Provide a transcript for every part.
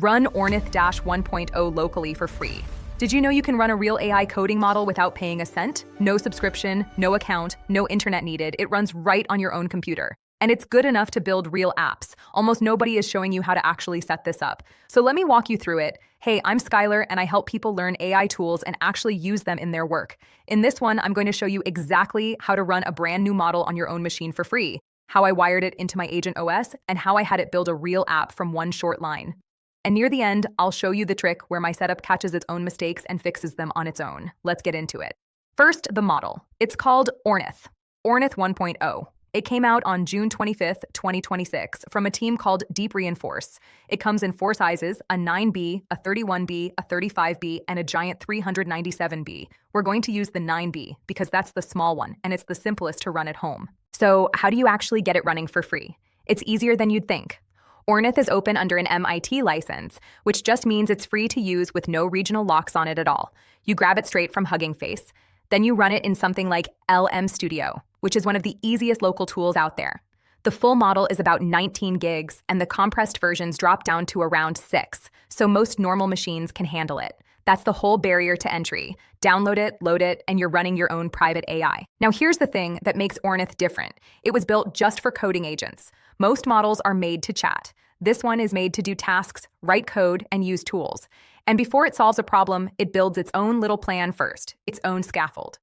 Run Ornith-1.0 locally for free. Did you know you can run a real AI coding model without paying a cent? No subscription, no account, no internet needed. It runs right on your own computer. And it's good enough to build real apps. Almost nobody is showing you how to actually set this up. So let me walk you through it. Hey, I'm Skylar, and I help people learn AI tools and actually use them in their work. In this one, I'm going to show you exactly how to run a brand new model on your own machine for free, how I wired it into my Agent OS, and how I had it build a real app from one short line. And near the end, I'll show you the trick where my setup catches its own mistakes and fixes them on its own. Let's get into it. First, the model. It's called Ornith 1.0. It came out on June 25th, 2026, from a team called Deep Reinforce. It comes in 4 sizes, a 9B, a 31B, a 35B, and a giant 397B. We're going to use the 9B because that's the small one, and it's the simplest to run at home. So how do you actually get it running for free? It's easier than you'd think. Ornith is open under an MIT license, which just means it's free to use with no regional locks on it at all. You grab it straight from Hugging Face. Then you run it in something like LM Studio, which is one of the easiest local tools out there. The full model is about 19 gigs, and the compressed versions drop down to around 6, so most normal machines can handle it. That's the whole barrier to entry. Download it, load it, and you're running your own private AI. Now here's the thing that makes Ornith different. It was built just for coding agents. Most models are made to chat. This one is made to do tasks, write code, and use tools. And before it solves a problem, it builds its own little plan first, its own scaffold.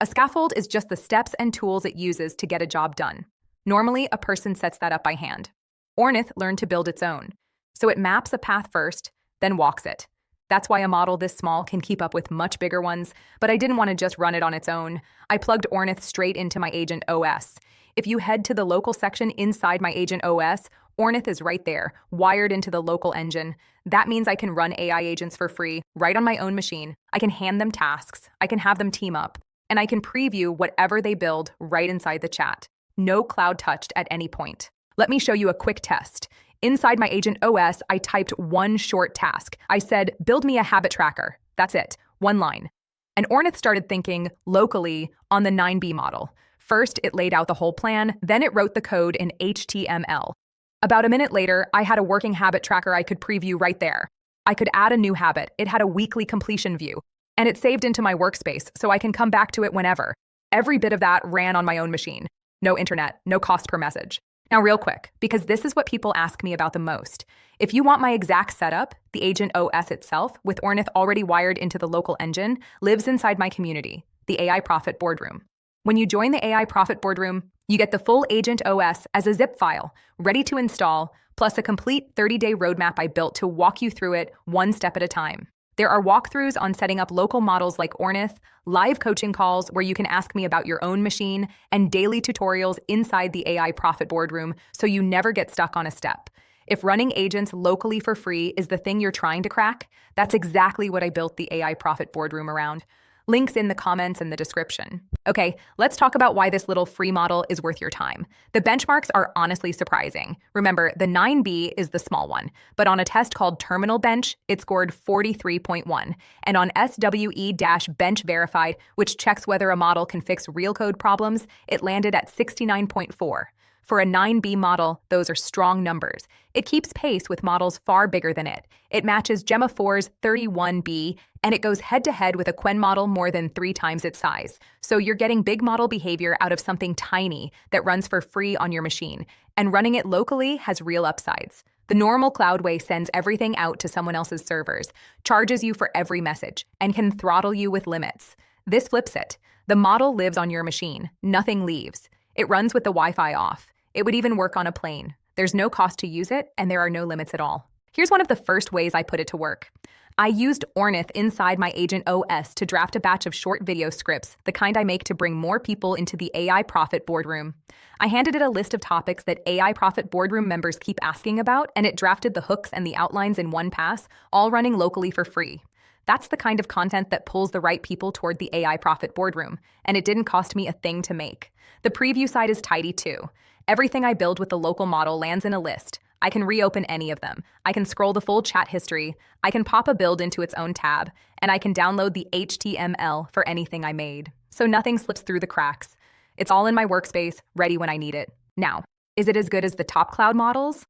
A scaffold is just the steps and tools it uses to get a job done. Normally, a person sets that up by hand. Ornith learned to build its own. So it maps a path first, then walks it. That's why a model this small can keep up with much bigger ones, but I didn't want to just run it on its own. I plugged Ornith straight into my Agent OS. If you head to the local section inside my Agent OS, Ornith is right there, wired into the local engine. That means I can run AI agents for free, right on my own machine. I can hand them tasks, I can have them team up, and I can preview whatever they build right inside the chat. No cloud touched at any point. Let me show you a quick test. Inside my Agent OS, I typed one short task. I said, build me a habit tracker. That's it, one line. And Ornith started thinking locally on the 9B model. First, it laid out the whole plan, then it wrote the code in HTML. About a minute later, I had a working habit tracker I could preview right there. I could add a new habit. It had a weekly completion view, and it saved into my workspace so I can come back to it whenever. Every bit of that ran on my own machine. No internet, no cost per message. Now real quick, because this is what people ask me about the most. If you want my exact setup, the Agent OS itself, with Ornith already wired into the local engine, lives inside my community, the AI Profit Boardroom. When you join the AI Profit Boardroom, you get the full Agent OS as a zip file, ready to install, plus a complete 30-day roadmap I built to walk you through it one step at a time. There are walkthroughs on setting up local models like Ornith, live coaching calls where you can ask me about your own machine, and daily tutorials inside the AI Profit Boardroom so you never get stuck on a step. If running agents locally for free is the thing you're trying to crack, that's exactly what I built the AI Profit Boardroom around. Links in the comments and the description. Okay, let's talk about why this little free model is worth your time. The benchmarks are honestly surprising. Remember, the 9B is the small one, but on a test called Terminal Bench, it scored 43.1. And on SWE-Bench Verified, which checks whether a model can fix real code problems, it landed at 69.4. For a 9B model, those are strong numbers. It keeps pace with models far bigger than it. It matches Gemma 4's 31B, and it goes head-to-head with a Quen model more than 3 times its size. So you're getting big model behavior out of something tiny that runs for free on your machine, and running it locally has real upsides. The normal cloud way sends everything out to someone else's servers, charges you for every message, and can throttle you with limits. This flips it. The model lives on your machine. Nothing leaves. It runs with the Wi-Fi off. It would even work on a plane. There's no cost to use it, and there are no limits at all. Here's one of the first ways I put it to work. I used Ornith inside my Agent OS to draft a batch of short video scripts, the kind I make to bring more people into the AI Profit Boardroom. I handed it a list of topics that AI Profit Boardroom members keep asking about, and it drafted the hooks and the outlines in one pass, all running locally for free. That's the kind of content that pulls the right people toward the AI Profit Boardroom, and it didn't cost me a thing to make. The preview side is tidy too. Everything I build with the local model lands in a list. I can reopen any of them. I can scroll the full chat history. I can pop a build into its own tab. And I can download the HTML for anything I made. So nothing slips through the cracks. It's all in my workspace, ready when I need it. Now, is it as good as the top cloud models?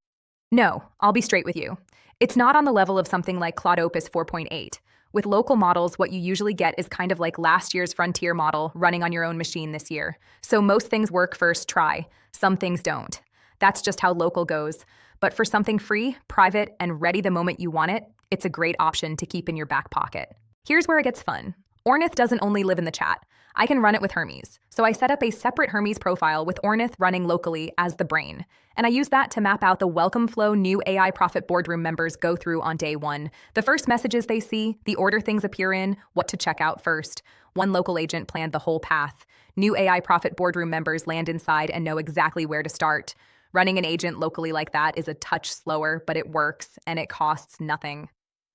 No, I'll be straight with you. It's not on the level of something like Claude Opus 4.8. With local models, what you usually get is kind of like last year's Frontier model running on your own machine this year. So most things work first try, some things don't. That's just how local goes. But for something free, private, and ready the moment you want it, it's a great option to keep in your back pocket. Here's where it gets fun. Ornith doesn't only live in the chat. I can run it with Hermes. So I set up a separate Hermes profile with Ornith running locally as the brain. And I use that to map out the welcome flow new AI Profit Boardroom members go through on day one. The first messages they see, the order things appear in, what to check out first. One local agent planned the whole path. New AI Profit Boardroom members land inside and know exactly where to start. Running an agent locally like that is a touch slower, but it works, and it costs nothing.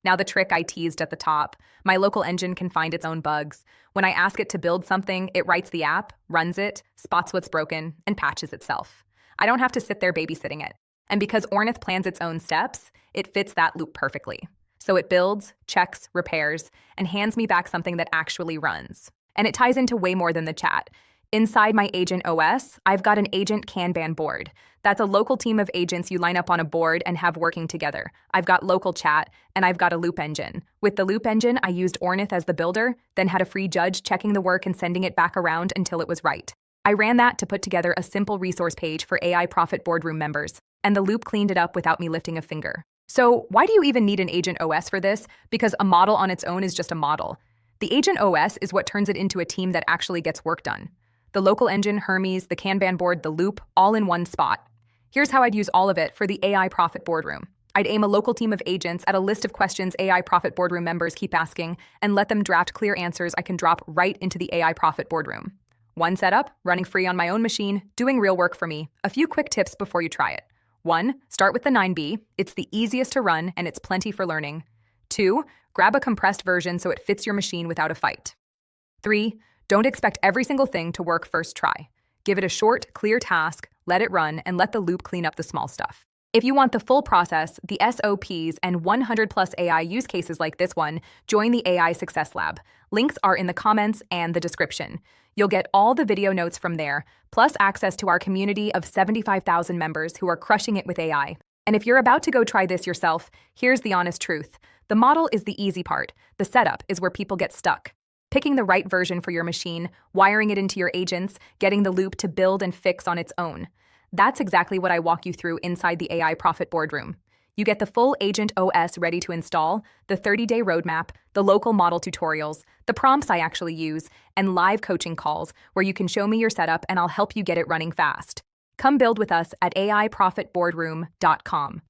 Now the trick I teased at the top. My local engine can find its own bugs. When I ask it to build something, it writes the app, runs it, spots what's broken, and patches itself. I don't have to sit there babysitting it. And because Ornith plans its own steps, it fits that loop perfectly. So it builds, checks, repairs, and hands me back something that actually runs. And it ties into way more than the chat. Inside my agent OS, I've got an agent Kanban board. That's a local team of agents you line up on a board and have working together. I've got local chat, and I've got a loop engine. With the loop engine, I used Ornith as the builder, then had a free judge checking the work and sending it back around until it was right. I ran that to put together a simple resource page for AI Profit Boardroom members, and the loop cleaned it up without me lifting a finger. So why do you even need an agent OS for this? Because a model on its own is just a model. The agent OS is what turns it into a team that actually gets work done. The local engine, Hermes, the Kanban board, the loop, all in one spot. Here's how I'd use all of it for the AI Profit Boardroom. I'd aim a local team of agents at a list of questions AI Profit Boardroom members keep asking and let them draft clear answers I can drop right into the AI Profit Boardroom. One setup, running free on my own machine, doing real work for me. A few quick tips before you try it. 1. Start with the 9B. It's the easiest to run and it's plenty for learning. 2. Grab a compressed version so it fits your machine without a fight. 3. Don't expect every single thing to work first try. Give it a short, clear task, let it run, and let the loop clean up the small stuff. If you want the full process, the SOPs, and 100+ AI use cases like this one, join the AI Success Lab. Links are in the comments and the description. You'll get all the video notes from there, plus access to our community of 75,000 members who are crushing it with AI. And if you're about to go try this yourself, here's the honest truth. The model is the easy part. The setup is where people get stuck. Picking the right version for your machine, wiring it into your agents, getting the loop to build and fix on its own. That's exactly what I walk you through inside the AI Profit Boardroom. You get the full Agent OS ready to install, the 30-day roadmap, the local model tutorials, the prompts I actually use, and live coaching calls where you can show me your setup and I'll help you get it running fast. Come build with us at AIProfitBoardroom.com.